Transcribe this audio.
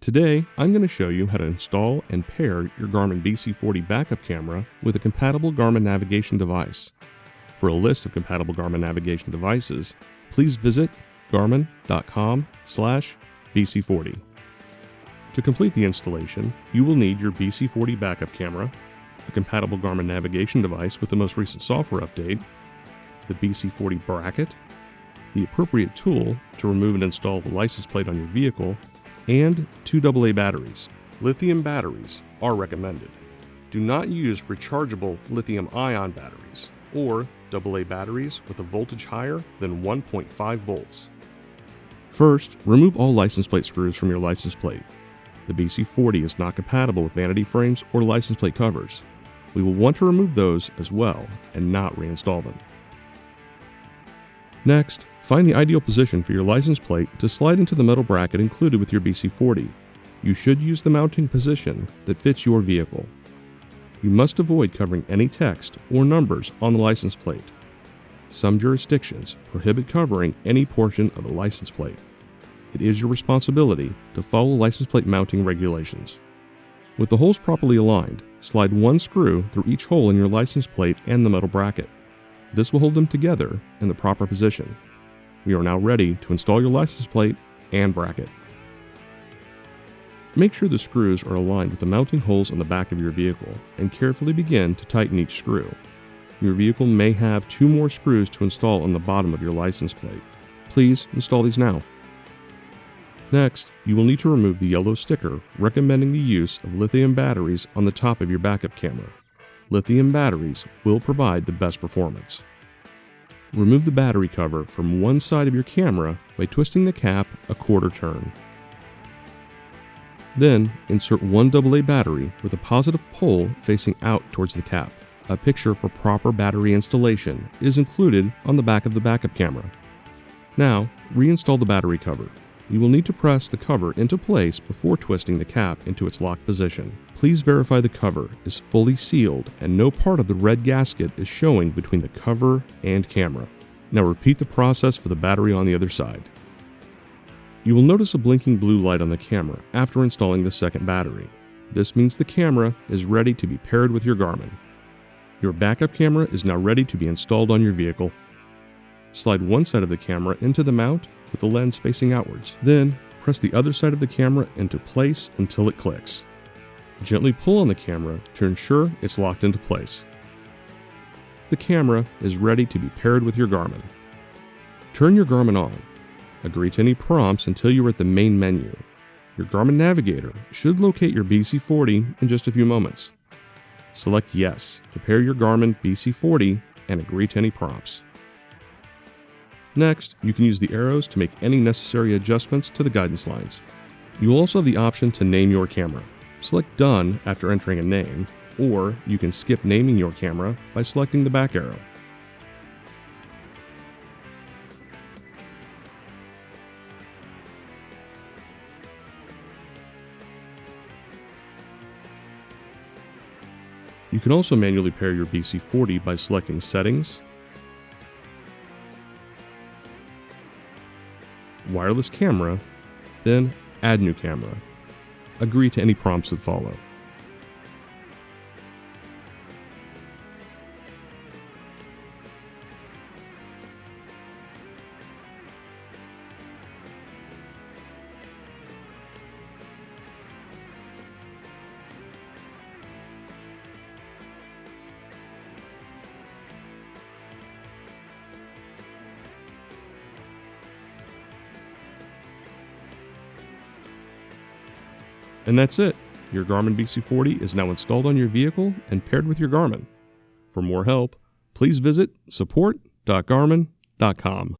Today, I'm going to show you how to install and pair your Garmin BC40 backup camera with a compatible Garmin navigation device. For a list of compatible Garmin navigation devices, please visit garmin.com/BC40. To complete the installation, you will need your BC40 backup camera, a compatible Garmin navigation device with the most recent software update, the BC40 bracket, the appropriate tool to remove and install the license plate on your vehicle, and 2 AA batteries. Lithium batteries are recommended. Do not use rechargeable lithium-ion batteries or AA batteries with a voltage higher than 1.5 volts. First, remove all license plate screws from your license plate. The BC40 is not compatible with vanity frames or license plate covers. We will want to remove those as well and not reinstall them. Next, find the ideal position for your license plate to slide into the metal bracket included with your BC40. You should use the mounting position that fits your vehicle. You must avoid covering any text or numbers on the license plate. Some jurisdictions prohibit covering any portion of the license plate. It is your responsibility to follow license plate mounting regulations. With the holes properly aligned, slide one screw through each hole in your license plate and the metal bracket. This will hold them together in the proper position. We are now ready to install your license plate and bracket. Make sure the screws are aligned with the mounting holes on the back of your vehicle and carefully begin to tighten each screw. Your vehicle may have 2 more screws to install on the bottom of your license plate. Please install these now. Next, you will need to remove the yellow sticker recommending the use of lithium batteries on the top of your backup camera. Lithium batteries will provide the best performance. Remove the battery cover from one side of your camera by twisting the cap a quarter turn. Then, insert one AA battery with a positive pole facing out towards the cap. A picture for proper battery installation is included on the back of the backup camera. Now, reinstall the battery cover. You will need to press the cover into place before twisting the cap into its locked position. Please verify the cover is fully sealed and no part of the red gasket is showing between the cover and camera. Now repeat the process for the battery on the other side. You will notice a blinking blue light on the camera after installing the second battery. This means the camera is ready to be paired with your Garmin. Your backup camera is now ready to be installed on your vehicle. Slide one side of the camera into the mount with the lens facing outwards. Then, press the other side of the camera into place until it clicks. Gently pull on the camera to ensure it's locked into place. The camera is ready to be paired with your Garmin. Turn your Garmin on. Agree to any prompts until you are at the main menu. Your Garmin navigator should locate your BC40 in just a few moments. Select Yes to pair your Garmin BC40 and agree to any prompts. Next, you can use the arrows to make any necessary adjustments to the guidance lines. You will also have the option to name your camera. Select Done after entering a name, or you can skip naming your camera by selecting the back arrow. You can also manually pair your BC40 by selecting Settings, Wireless Camera, then Add New Camera. Agree to any prompts that follow. And that's it. Your Garmin BC40 is now installed on your vehicle and paired with your Garmin. For more help, please visit support.garmin.com.